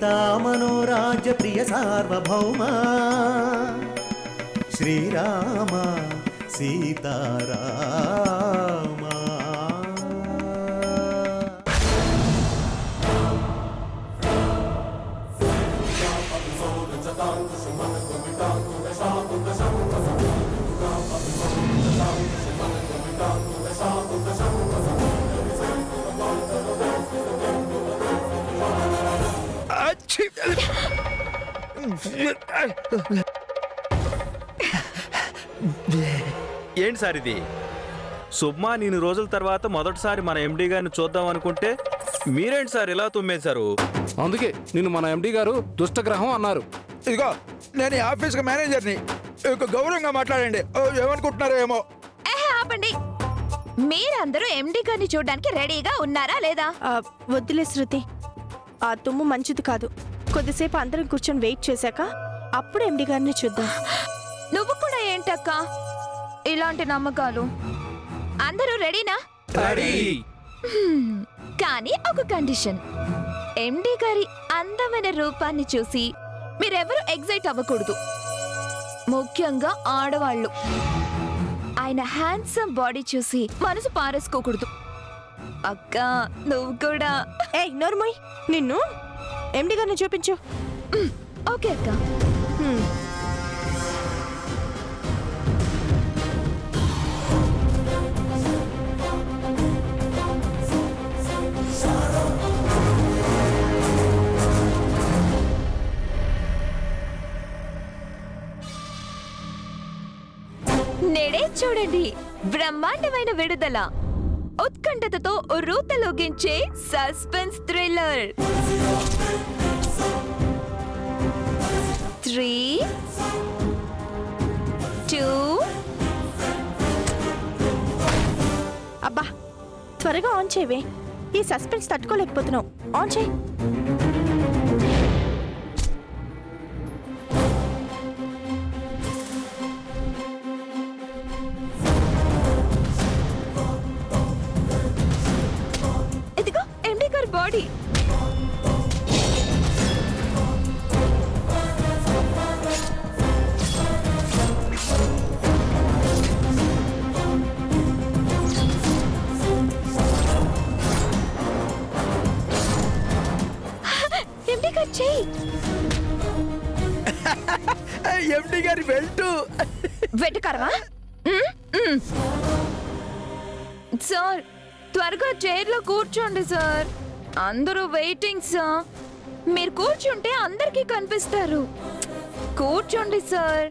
సీతా మనోరాజ్య ప్రియ సార్వభౌమ శ్రీరామ సీతారామ. ఏంటి సార్ ఇది? సుబ్మా నేను రోజుల తర్వాత మొదటిసారి మన ఎండి గారిని చూద్దాం అనుకుంటే మీరేంటి సార్ ఇలా తుమ్మేశారు? అందుకే నిన్ను మన ఎండి గారు దుష్టగ్రహం అన్నారు. ఇదిగో నేను ఈ ఆఫీస్ మేనేజర్ని, గౌరవంగా మాట్లాడండి. ఏమనుకుంటున్నారో ఏమో. ఆపండి. మీరందరూ ఎండి గారిని చూడడానికి రెడీగా ఉన్నారా లేదా? వద్దులే శృతి, ఆ తుమ్ము మంచిది కాదు. కొద్దిసేపు అందరం కూర్చొని వెయిట్ చేశాక అప్పుడు ఎండి గారిని చూద్దాం. నువ్వు కూడా ఏంటక్క ఇలాంటి నమ్మకాలు? అందరూ రెడీనా? కానీ ఒక కండిషన్. ఎండి గారి అందమైన రూపాన్ని చూసి మీరెవరూ ఎగ్జైట్ అవ్వకూడదు, ముఖ్యంగా ఆడవాళ్ళు. ఆయన హ్యాండ్సమ్ బాడీ చూసి మనసు పారేసుకోకూడదు. అక్క నువ్వు కూడా. ఏయ్ నోర్మోయ్, నిన్ను ఎండి గారిని చూపించు. ఓకే అక్క. నేడే చూడండి బ్రహ్మాండమైన విడుదల, ఉత్కంఠతతో రూతలోగించే సస్పెన్స్ థ్రిల్లర్ 3, 2. అబ్బా త్వరగా ఆన్ చేయవే, ఈ సస్పెన్స్ తట్టుకోలేకపోతున్నావు. ఆన్ చేయి. ఇదిగో ఎండి గారి బాడీ. ఎండి గారి చెయ్యి. ఎండి గారి బెల్ట్. వెంటకరవా? సార్ త్వరగా చైర్లో కూర్చోండి సార్, అందరూ వెయిటింగ్ సార్. మీరు కూర్చుంటే అందరికీ కనిపిస్తారు. కూర్చోండి సార్.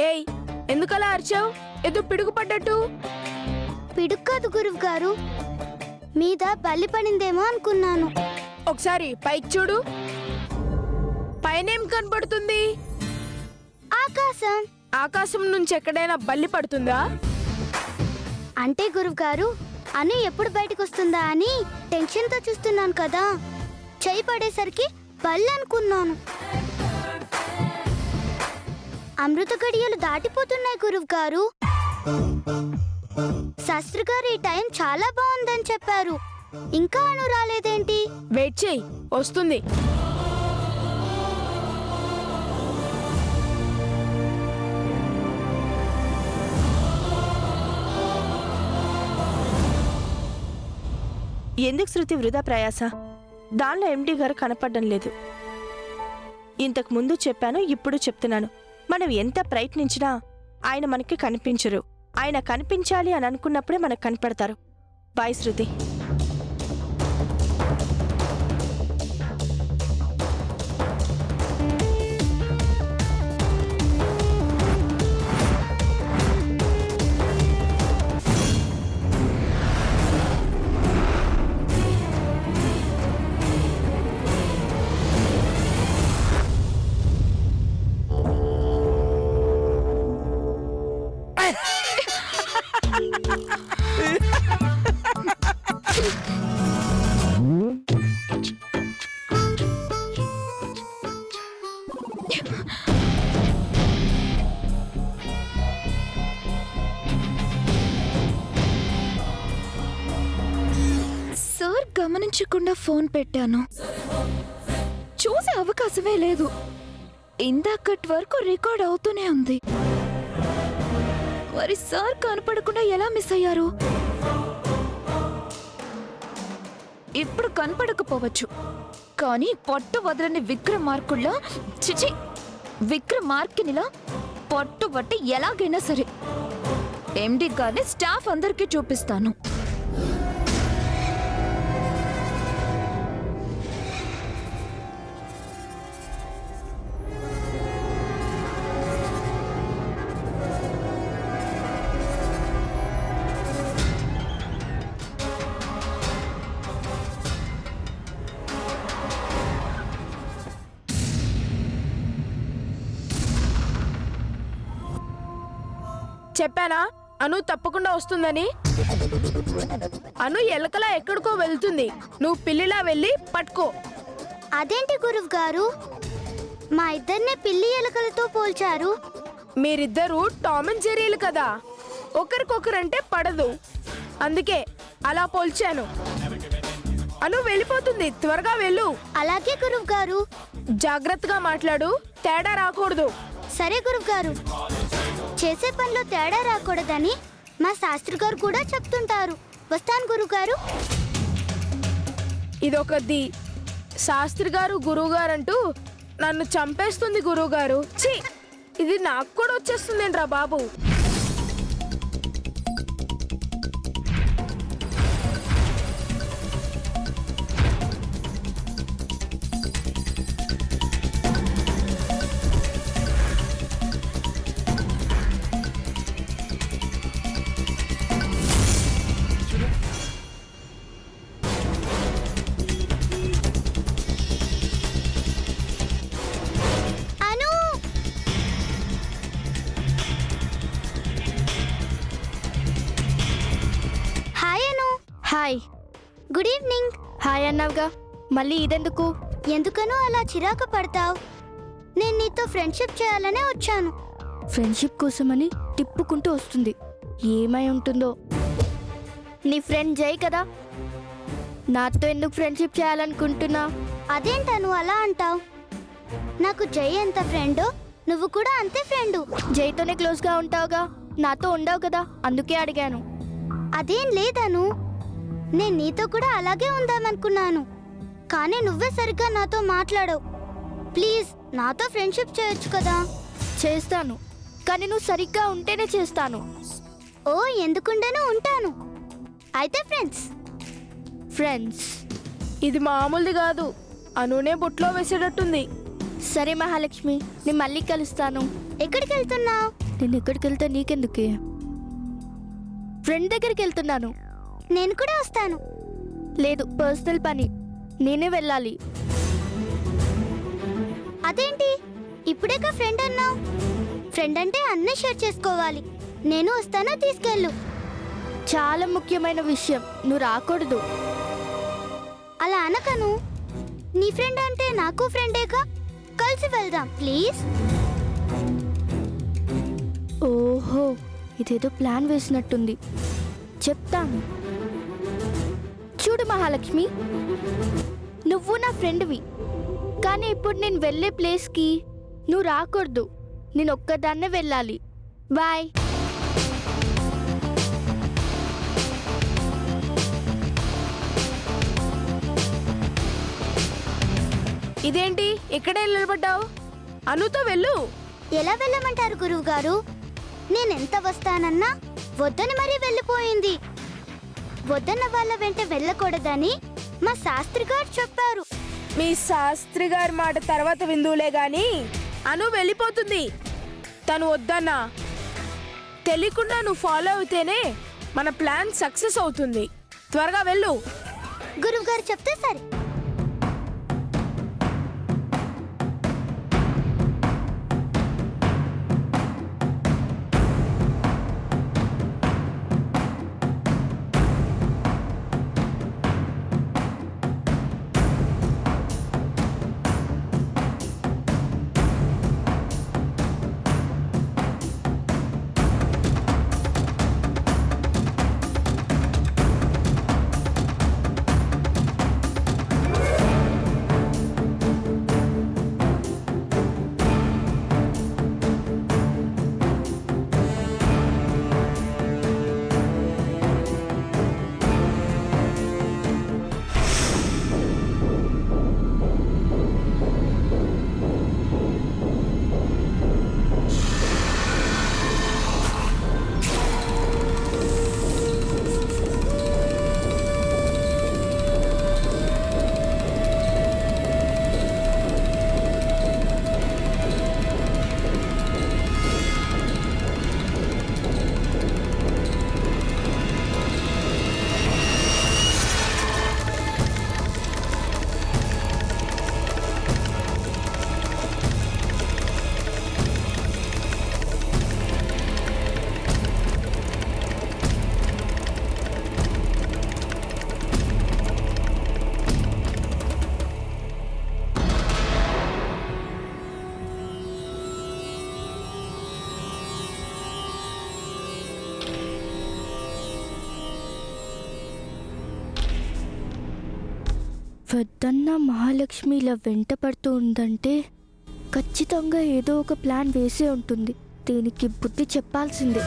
ఏయ్ ఎందుకలా అరిచావు? ఏదో పిడుగు పడ్డట్టు. పిడుగు కాదు గురువు గారు, మీద బల్లి పడిందేమో అనుకున్నాను. ఒకసారి పైకి చూడు. పైనేం కనబడుతుంది? ఆకాశం. ఆకాశం నుంచి ఎక్కడైనా బల్లి పడుతుందా? అంటే గురువు గారు, అను ఎప్పుడు బయటకు వస్తుందా అని టెన్షన్తో చూస్తున్నాను కదా. చెయ్యి పడేసరికి బల్లి అనుకున్నాను. అమృత గడియలు దాటిపోతున్నాయి గురువు గారు. శాస్త్రి గారు ఈ టైం చాలా బాగుందని చెప్పారు. ఇంకా అను రాలేదేంటి? వెయిట్ చేయి, వస్తుంది. ఎందుకు శృతి వృధా ప్రయాస? దానిలో ఎండి గారు కనపడడం లేదు. ఇంతకు ముందు చెప్పాను, ఇప్పుడు చెప్తున్నాను. మనం ఎంత ప్రయత్నించినా ఆయన మనకి కనిపించరు. ఆయన కనిపించాలి అని అనుకున్నప్పుడే మనకు కనపడతారు. బాయ్ శృతి. సార్ గమనించకుండా ఫోన్ పెట్టాను. చూసే అవకాశమే లేదు. ఇందాకటి వరకు రికార్డ్ అవుతూనే ఉంది. మరి సార్ కనపడకుండా ఎలా మిస్ అయ్యారు? ఇప్పుడు కనపడకపోవచ్చు, కానీ పట్టు వదలని విక్రమార్కుల్లా, చిచి విక్రమార్కినిలా పట్టుబట్టి ఎలాగైనా సరే ఎండి గారిని స్టాఫ్ అందరికీ చూపిస్తాను. చెప్పానా అను తప్పకుండా వస్తుందని? అను ఎలకలా ఎక్కడికో వెళ్తుంది. నువ్వు పిల్లిలా వెళ్ళి పట్టుకో. అదేంటి గురువు గారు, మా ఇద్దరిని పిల్లి ఎలుకలతో పోల్చారు? మీరిద్దరూ టామ్ అండ్ జెర్రీలు కదా, ఒకరికొకరంటే పడదు. అందుకే అలా పోల్చాను. అను వెళ్ళిపోతుంది, త్వరగా వెళ్ళు. అలాగే గురువు గారు. జాగ్రత్తగా మాట్లాడు, తేడా రాకూడదు. సరే గురువు గారు. చేసే పనిలో తేడా రాకూడదని మా శాస్త్రి గారు కూడా చెప్తుంటారు. వస్తాను గురువు గారు. ఇదొకది. శాస్త్రి గారు గురువు గారు అంటూ నన్ను చంపేస్తుంది గురువు గారు. ఛీ, ఇది నాకు కూడా వచ్చేస్తుందేంట్రా బాబు. అను, హాయ్ అను. హాయ్. Good evening. హాయ్ అన్నావుగా, మళ్ళీ ఇదెందుకు? ఎందుకనో అలా చిరాకు పడతావు? నేను నీతో ఫ్రెండ్షిప్ చేయాలనే వచ్చాను. ఫ్రెండ్షిప్ కోసమని తిప్పుకుంటూ వస్తుంది. ఏమై ఉంటుందో. నీ ఫ్రెండ్ జై కదా, నాతో ఎందుకు ఫ్రెండ్షిప్ చేయాలనుకుంటున్నా? అదేంటను అలా అంటావు? నాకు జై ఎంత ఫ్రెండో నువ్వు కూడా అంతే ఫ్రెండు. జైతోనే క్లోజ్గా ఉంటావుగా, నాతో ఉండవు కదా, అందుకే అడిగాను. అదేం లేదను, నేను నీతో కూడా అలాగే ఉందామనుకున్నాను. కానీ నువ్వే సరిగ్గా నాతో మాట్లాడవు. ప్లీజ్ నాతో ఫ్రెండ్షిప్ చేయొచ్చు కదా. చేస్తాను, కానీ నువ్వు సరిగ్గా ఉంటేనే చేస్తాను. ఓ, ఎందుకుండానో ఉంటాను. అయితే ఫ్రెండ్స్. ఫ్రెండ్స్. ఇది మామూలుది కాదు, అనునే బుట్లో వేసేటట్టుంది. సరే మహాలక్ష్మి, నేను మళ్ళీ కలుస్తాను. ఎక్కడికి వెళ్తున్నావు? నేను ఎక్కడికి వెళ్తా నీకెందుకే? ఫ్రెండ్ దగ్గరికి వెళ్తున్నాను. నేను కూడా వస్తాను. లేదు, పర్సనల్ పని, నేనే వెళ్ళాలి. అదేంటి ఇప్పుడేగా ఫ్రెండ్ అన్నావు? ఫ్రెండ్ అంటే అన్నీ షేర్ చేసుకోవాలి. నేను వస్తాను, తీసుకెళ్ళు. చాలా ముఖ్యమైన విషయం, నువ్వు రాకూడదు. అలా అనకను. నీ ఫ్రెండ్ అంటే నాకు ఫ్రెండేగా, కలిసి వెళ్దాం ప్లీజ్. ఓహో, ఇదేదో ప్లాన్ వేసినట్టుంది. చెప్తాను. చూడు మహాలక్ష్మి, నువ్వు నా ఫ్రెండ్వి, కానీ ఇప్పుడు నేను వెళ్ళే ప్లేస్కి నువ్వు రాకూడదు. నేను ఒక్కదాన్నే వెళ్ళాలి. బాయ్. ఇదేంటి ఇక్కడే నిలబడ్డావు? అనుతో వెళ్ళు. ఎలా వెళ్ళమంటారు గురువు గారు? నేనెంత వస్తానన్నా వద్దని మరీ వెళ్ళిపోయింది. వద్దన్న వాళ్ళ వెంట వెళ్ళకూడదని మా శాస్త్రి గారు చెప్పారు. మీ శాస్త్రి గారి మాట తర్వాత విందులే గాని అను వెళ్ళిపోతుంది. తను వద్దన్నా తెలియకుండా నువ్వు ఫాలో అవుతేనే మన ప్లాన్ సక్సెస్ అవుతుంది. త్వరగా వెళ్ళు. గురువు గారు చెప్తే సరే. వద్దన్న మహాలక్ష్మి ఇలా వెంట పడుతూ ఉందంటే ఖచ్చితంగా ఏదో ఒక ప్లాన్ వేసే ఉంటుంది. దీనికి బుద్ధి చెప్పాల్సిందే.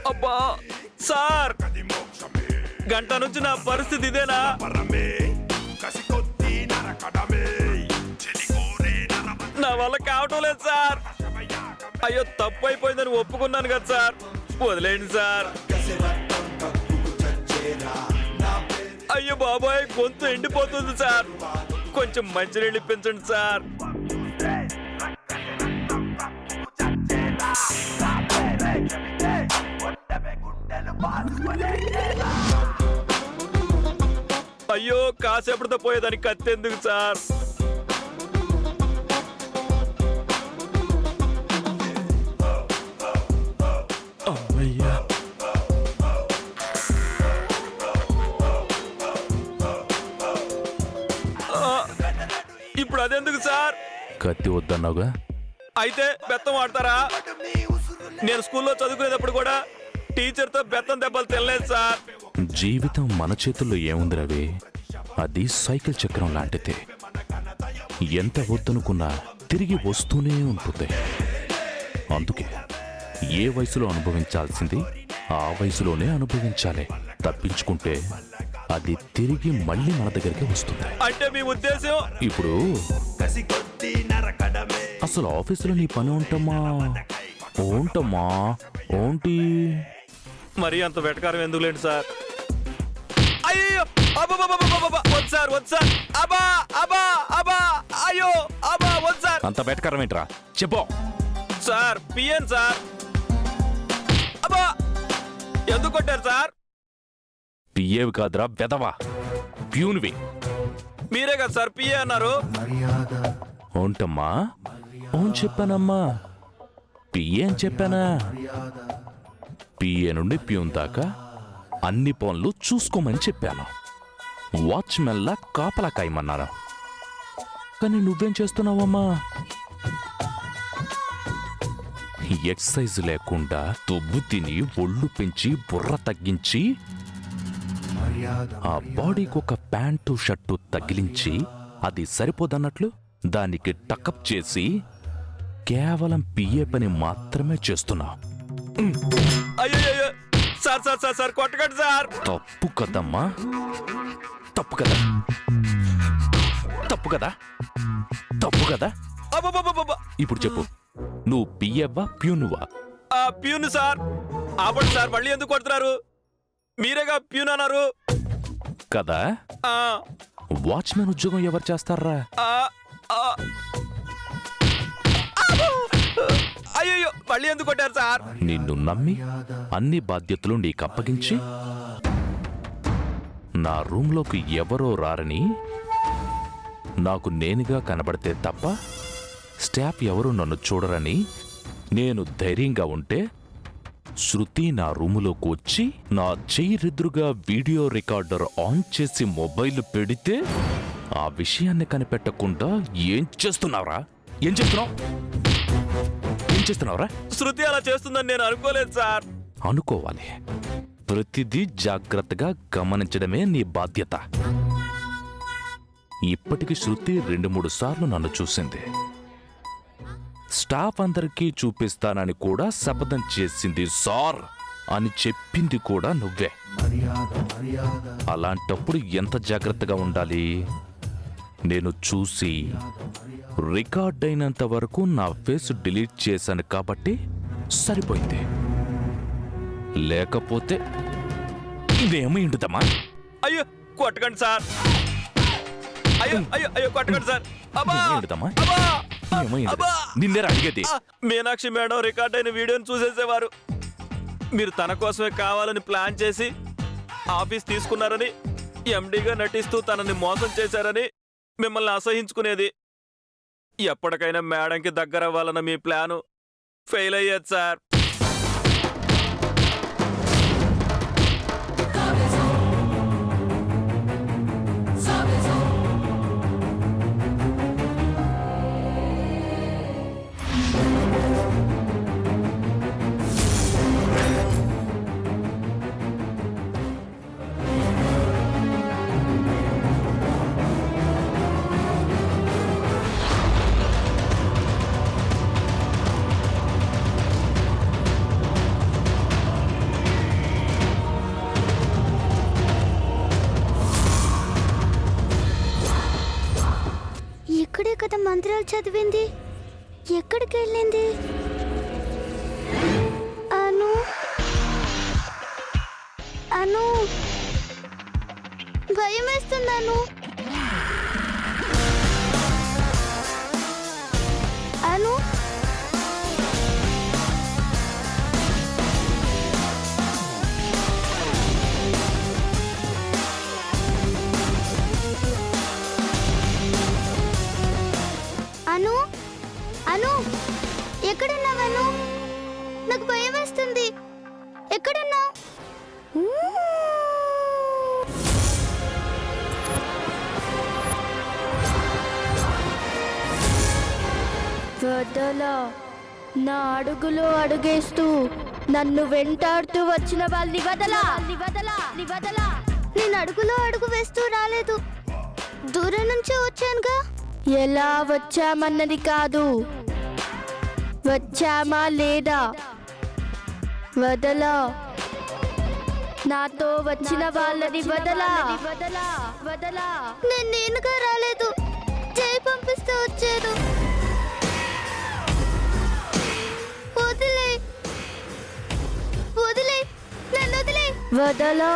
అబ్బా సార్, గంట నుంచి నా పరిస్థితి ఇదేనా? నా వల్ల కావటం లేదు సార్. అయ్యో తప్పు అయిపోయిందని ఒప్పుకున్నాను కదా సార్, వదిలేండి సార్. అయ్యో బాబాయ్, గొంతు ఎండిపోతుంది సార్, కొంచెం మంచినీళ్ళు ఇప్పించండి సార్. అయ్యో కాసేపటితో పోయేదానికి కత్తి ఎందుకు సార్? అమ్మయ్యా. ఇప్పుడు అదెందుకు సార్? కత్తి వద్దన్నావుగా. అయితే బెత్తం ఆడతారా? నేను స్కూల్లో చదువుకునేటప్పుడు కూడా టీచర్తో బెత్తం దెబ్బలు తినలేదు సార్. జీవితం మన చేతుల్లో ఏముంది రవి? అది సైకిల్ చక్రం లాంటిది. ఎంత వద్దనుకున్నా తిరిగి వస్తూనే ఉంటుంది. అందుకే ఏ వయసులో అనుభవించాల్సింది ఆ వయసులోనే అనుభవించాలి. తప్పించుకుంటే అది తిరిగి మళ్ళీ మన దగ్గరికి వస్తుంది. అంటే మీ ఉద్దేశం? ఇప్పుడు అసలు ఆఫీసులో నీ పని ఉంటమ్మా ఓంటి? మరి అంత వెటకారం ఎందుకులేండి సార్? అయ్యో అబ్బబ్బబ్బబ్బబ్బబ్బ! వద్దు సార్, వద్దు సార్! అబ్బా అబ్బా అబ్బా! అయ్యో అబ్బా! వద్దు సార్! అంత బెటకరం ఏంట్రా? చెప్పు సార్, పిఎన్ సార్. అబ్బా! ఎందుకు కొట్టారు సార్? పిఏవి కాదురా బెదవా, ప్యూన్వి. మీరే కదా సార్ పిఏ అన్నారు. ఓంటమ్మా ఓన్ చెప్పానమ్మా, పిఏ అని చెప్పానా? పిఏ నుండి ప్యూన్ దాకా అన్ని పనులు చూసుకోమని చెప్పాను. వాచ్మెన్లా కాపలా కాయమన్నాను. కానీ నువ్వేం చేస్తున్నావమ్మా? ఎక్సర్సైజ్ లేకుండా తొబ్బు తిని ఒళ్ళు పెంచి బుర్ర తగ్గించి ఆ బాడీకి ఒక ప్యాంటు షర్టు తగిలించి అది సరిపోదన్నట్లు దానికి టకప్ చేసి కేవలం పిఏ పని మాత్రమే చేస్తున్నావు. అయ్యో సార్ సార్ సార్ సార్ కొట్టకండి సార్. తప్పు కదమ్మా, తప్పు కదా, తప్పు కదా, తప్పు కదా. అబ్బబ్బబ్బబ్బ! ఇప్పుడు చెప్పు, నువ్వు పియ్యవ్వా ప్యూనువా? Peon sir. ఆపండి సార్, మళ్ళీ ఎందుకు కొడుతున్నారు? మీరేగా ప్యూన్ అన్నారు కదా. వాచ్మెన్ ఉద్యోగం ఎవరు చేస్తారా? అయ్యో మళ్ళీ ఎందుకు కొట్టారు సార్? నిన్ను నమ్మి అన్ని బాధ్యతలు నీకు అప్పగించి నా రూంలోకి ఎవరో రారని నాకు నేనుగా కనబడితే తప్ప స్టాఫ్ ఎవరూ నన్ను చూడరని నేను ధైర్యంగా ఉంటే శృతి నా రూములోకి వచ్చి నా చెయ్యిరెదురుగా వీడియో రికార్డర్ ఆన్ చేసి మొబైల్ పెడితే ఆ విషయాన్ని కనిపెట్టకుండా ఏం చేస్తున్నావురా? ఏం చేస్తున్నావురా? శృతి అలా చేస్తుందని నేను అనుకోలేదు సార్. అనుకోవాలి. ప్రతిదీ జాగ్రత్తగా గమనించడమే నీ బాధ్యత. ఇప్పటికి శృతి 2-3 సార్లు నన్ను చూసింది. స్టాఫ్ అందరికీ చూపిస్తానని కూడా శపథం చేసింది. సార్ అని చెప్పింది కూడా నువ్వే. అలాంటప్పుడు ఎంత జాగ్రత్తగా ఉండాలి? నేను చూసి రికార్డ్ అయినంత వరకు నా ఫేస్ డిలీట్ చేశాను కాబట్టి సరిపోయింది. లేకపోతే ఇదేమైంటుందమ్మా? అయ్యో కొట్టకండి సార్. అయ్యో అయ్యో అయ్యో కొట్టకండి సార్. నిన్నేరా అడిగేది? మీనాక్షి మేడం రికార్డ్ అయిన వీడియోని చూసేసేవారు. మీరు తన కోసమే కావాలని ప్లాన్ చేసి ఆఫీస్ తీసుకున్నారని, ఎండీగా నటిస్తూ తనని మోసం చేశారని మిమ్మల్ని అసహించుకునేది. ఎప్పటికైనా మేడంకి దగ్గర అవ్వాలన్న మీ ప్లాను ఫెయిల్ అయ్యేది సార్. ఇక్కడే కదా మంత్రాలు చదివింది. ఎక్కడికి వెళ్ళింది? అను అను భయం వేస్తున్నాను. అను అను అను ఎక్కడున్నావను? నాకు భయం వేస్తుంది. ఎక్కడున్నావు? వదలా. నా అడుగులో అడుగేస్తూ నన్ను వెంటాడుతూ వచ్చిన వాళ్ళని వదలా. నేను అడుగులో అడుగు వేస్తూ రాలేదు, దూరం నుంచి వచ్చానుగా. ఎలా వచ్చామన్నది కాదు, వచ్చామా లేదా. వదలా. నాతో వచ్చిన వాళ్ళని వదలా. నేను నేనుగా రాలేదు, చేయి పంపిస్తే వచ్చాను. వదిలే వదిలే, నన్ను వదిలే. వదలా.